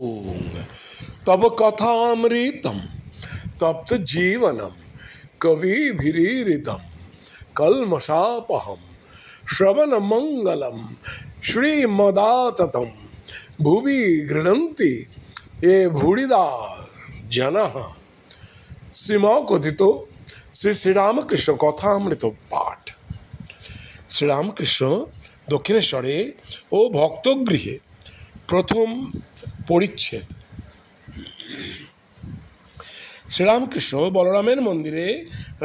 ओम तब कथामृतम तप्त जीवनम कविभिरीरितम कल्मषापहम श्रवण मंगलम श्रीमदाततम भुवि गृह्णन्ति ये भूरिदा जनः। শ্রীমকথিত শ্রী শ্রীরামকৃষ্ণ কথামৃত পাঠ। শ্রীরামকৃষ্ণ দক্ষিণেশ্বরে ও ভক্তগৃহে প্রথম পরিচ্ছেদ। শ্রীরামকৃষ্ণ বলরামের মন্দিরে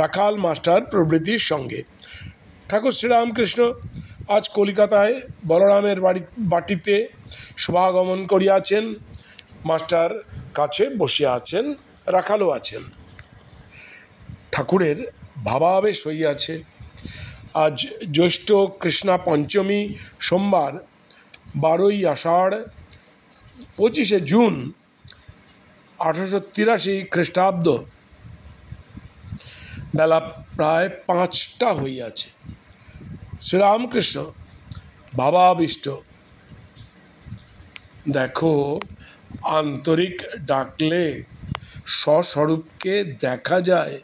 রাখাল মাস্টার প্রভৃতির সঙ্গে। ঠাকুর শ্রীরামকৃষ্ণ আজ কলিকাতায় বলরামের বাটিতে শুভাগমন করিয়াছেন। মাস্টার কাছে বসিয়া আছেন, রাখালও আছেন। ঠাকুরের ভাবাবেশ হইয়াছে। আজ জ্যৈষ্ঠ কৃষ্ণা পঞ্চমী, সোমবার 12ই আষাঢ়, 25শে জুন 1883 খ্রিস্টাব্দ। বেলা প্রায় 5টা হইয়াছে। শ্রীরামকৃষ্ণ ভাবাবিষ্ট। দেখো, আন্তরিক ডাকলে স্বস্বরূপকে দেখা যায়,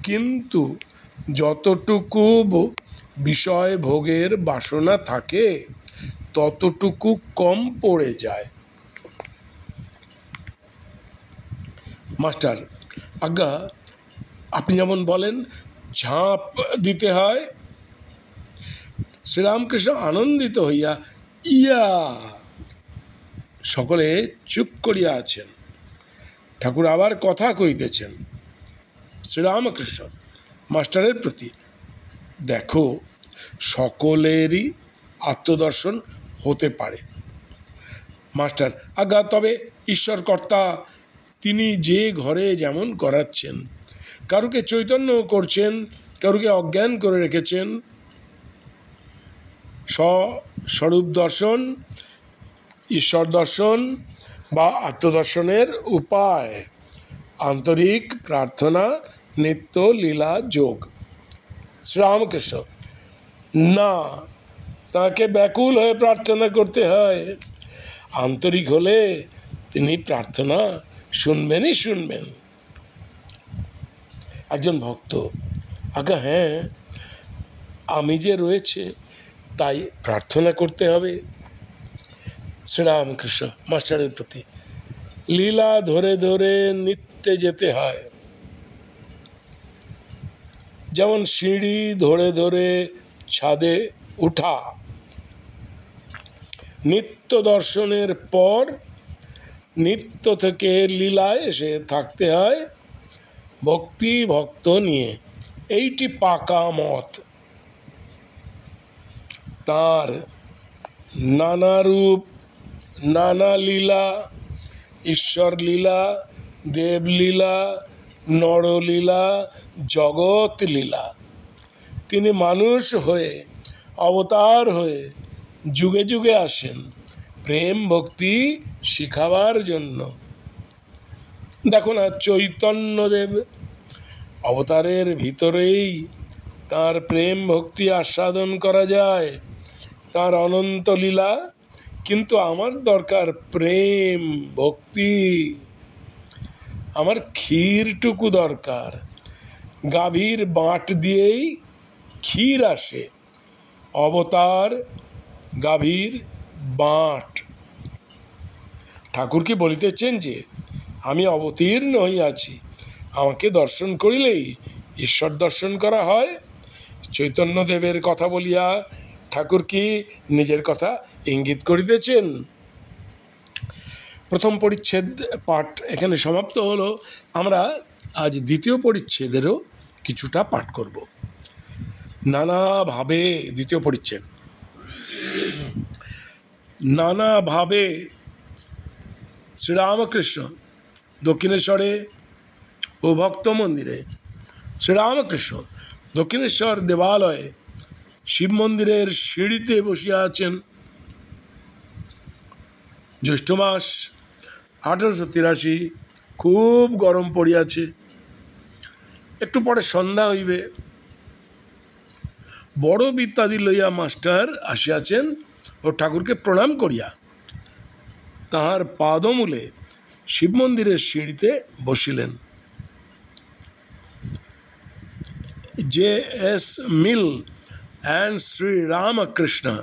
কিন্তু যতটুকু বিষয় ভোগের বাসনা থাকে ততটুকু কম পড়ে যায়। মাস্টার: আজ্ঞা, আপনি যেমন বলেন ঝাঁপ দিতে হয়। শ্রীরামকৃষ্ণ আনন্দিত হইয়া ইয়া। সকলে চুপ করিয়া আছেন। ঠাকুর আবার কথা কইতেছেন। শ্রীরামকৃষ্ণ মাস্টারের প্রতি: দেখো, সকলেরই আত্মদর্শন হতে পারে। মাস্টার: আজ্ঞা, তবে ঈশ্বর কর্তা তিনি যে ঘরে যেমন করাচ্ছেন, কারুকে চৈতন্য করছেন, কারুকে অজ্ঞান করে রেখেছেন। স্বস্বরূপ দর্শন, ঈশ্বর দর্শন বা আত্মদর্শনের উপায় আন্তরিক প্রার্থনা, নিত্য লীলা যোগ। শ্রীরামকৃষ্ণ: না, তাকে ব্যাকুল হয়ে প্রার্থনা করতে হয়। আন্তরিক হলে তিনি প্রার্থনা শুনবেনই শুনবেন। একজন ভক্ত: আজ্ঞা হ্যাঁ, আমি যে রয়েছে তাই প্রার্থনা করতে হবে। শ্রীরামকৃষ্ণ মাস্টারের প্রতি: লীলা ধরে ধরে নিত্যে যেতে হয়। যেমন সিঁড়ি ধরে ধরে ছাদে উঠা। নিত্য দর্শনের পর নিত্য থেকে লীলায় এসে থাকতে হয় ভক্তি ভক্ত নিয়ে। এইটি পাকা মত। তার নানা রূপ, নানা লীলা, ঈশ্বর লীলা, দেবলীলা, নরলীলা, জগৎ লীলা। তিনি মানুষ হয়ে, অবতার হয়ে যুগে যুগে আসেন প্রেম ভক্তি শিখাবার জন্য। দেখো না, চৈতন্যদেব অবতারের ভিতরেই তার প্রেম ভক্তি আস্বাদন করা যায়, তার অনন্ত লীলা। কিন্তু আমার দরকার প্রেম ভক্তি, আমার ক্ষীরটুকু দরকার। গাভীর বাঁট দিয়েই ক্ষীর আসে। অবতার গাভীর বাঁট। ঠাকুর কি বলিতেছেন যে আমি অবতীর্ণ হইয়াছি, আমাকে দর্শন করিলেই ঈশ্বর দর্শন করা হয়? চৈতন্যদেবের কথা বলিয়া ঠাকুর কি নিজের কথা ইঙ্গিত করিতেছেন? প্রথম পরিচ্ছেদ পাঠ এখানে সমাপ্ত হলো। আমরা আজ দ্বিতীয় পরিচ্ছেদেরও কিছুটা পাঠ করব। নানাভাবে, দ্বিতীয় পরিচ্ছেদ, নানাভাবে শ্রীরামকৃষ্ণ দক্ষিণেশ্বরে ও ভক্ত মন্দিরে। শ্রীরামকৃষ্ণ দক্ষিণেশ্বর দেবালয়ে শিব মন্দিরের সিঁড়িতে বসিয়া আছেন। জ্যৈষ্ঠ মাস 1883, খুব গরম পড়িয়াছে। একটু পরে সন্ধ্যা হইবে। বড় ইত্যাদি লইয়া মাস্টার আসিয়াছেন ও ঠাকুরকে প্রণাম করিয়া তাহার পাদমূলে শিব মন্দিরের সিঁড়িতে বসিলেন। J.S. Mill and Sri Ramakrishna,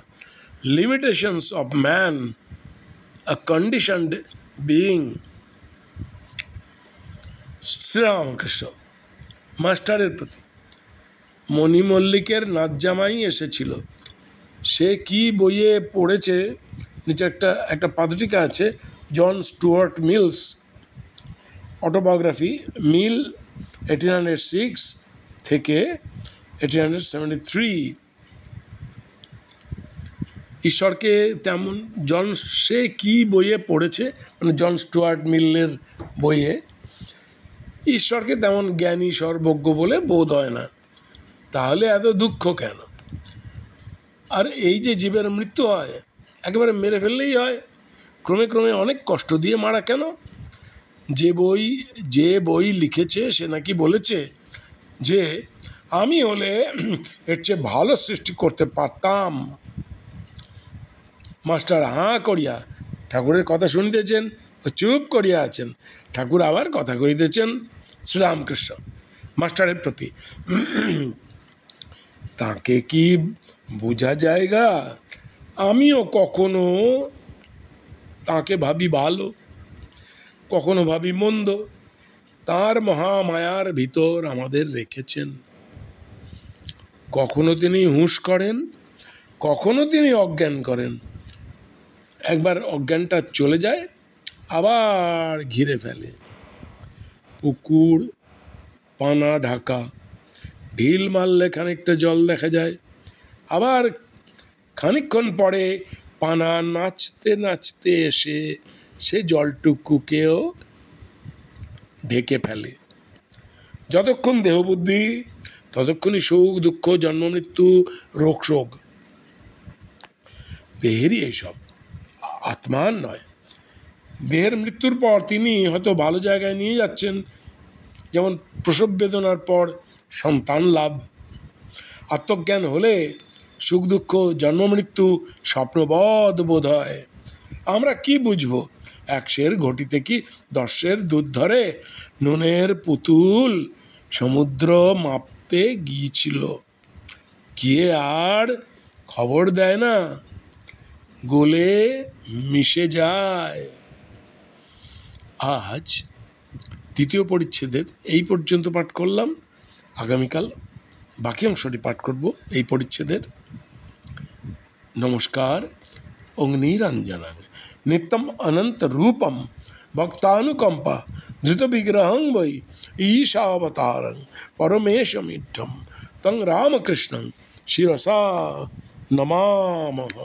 Limitations of Man, a Conditioned Being. Sri Ramakrishna মাস্টারের প্রতি। মণি মল্লিকের নাতজামাই এসেছিল। সে কি বইয়ে পড়েছে, নিচে একটা পাদটিকা আছে, জন স্টুয়ার্ট মিলস অটোবায়োগ্রাফি, মিল 1806 থেকে 1873। ঈশ্বরকে তেমন সে কি বইয়ে পড়েছে, মানে জন স্টুয়ার্ট মিলের বইয়ে, ঈশ্বরকে তেমন জ্ঞানী সর্বজ্ঞ বলে বোধ হয় না। তাহলে এত দুঃখ কেন? আর এই যে জীবের মৃত্যু হয়, একেবারে মেরে ফেললেই হয়, ক্রমে ক্রমে অনেক কষ্ট দিয়ে মারা কেন? যে বই লিখেছে সে নাকি বলেছে যে আমি হলে এর চেয়ে ভালো সৃষ্টি করতে পারতাম। মাস্টার হাঁ করিয়া ঠাকুরের কথা শুনিতেছেন, চুপ করিয়া আছেন। ঠাকুর আবার কথা কহিতেছেন শ্রীরামকৃষ্ণ মাস্টারের প্রতি। তাকে কি বোঝা জায়গা? আমিও কখনো তাকে ভাবি ভালো, কখনো ভাবি মন্দ। তার মহামায়ার ভিতর আমাদের রেখেছেন। কখনো তিনি হুঁশ করেন, কখনো তিনি অজ্ঞান করেন। একবার অজ্ঞানটা চলে যায়, আবার ঘিরে ফেলে। পুকুর পানা ঢাকা, ঢিল মারলে খানিকটা জল দেখা যায়, আবার খানিকক্ষণ পরে পানা নাচতে নাচতে এসে সে জলটুকুকেও ঢেকে ফেলে। যতক্ষণ দেহবুদ্ধি ততক্ষণই সুখ দুঃখ জন্ম মৃত্যু রোগ শোক দেহেরই এইসব, আত্মার নয়। দেহের মৃত্যুর পর তিনি হয়তো ভালো জায়গায় নিয়ে যাচ্ছেন, যেমন প্রসব বেদনার পর সন্তান লাভ। আত্মজ্ঞান হলে সুখ দুঃখ জন্ম মৃত্যু স্বপ্নবধ বোধ হয়। আমরা কি বুঝবো? 1 সের ঘটিতে কি 10 সের দুধ ধরে? নুনের পুতুল সমুদ্র মাপতে গিয়েছিল, গিয়ে আর খবর দেয় না, গলে মিশে যায়। আজ 2য় পরিচ্ছেদের এই পর্যন্ত পাঠ করলাম। আগামীকাল বাকি অংশটি পাঠ করব এই পরিচ্ছেদের। নমস্কার। অগ্নিরঞ্জনং নিত্যম অনন্ত রূপম ভক্তানুকম্পা ধৃত বিগ্রহং বৈ ঈশাবতারং পরমেশমিঢ্ঢম তং রামকৃষ্ণং শিরসা নমামহ।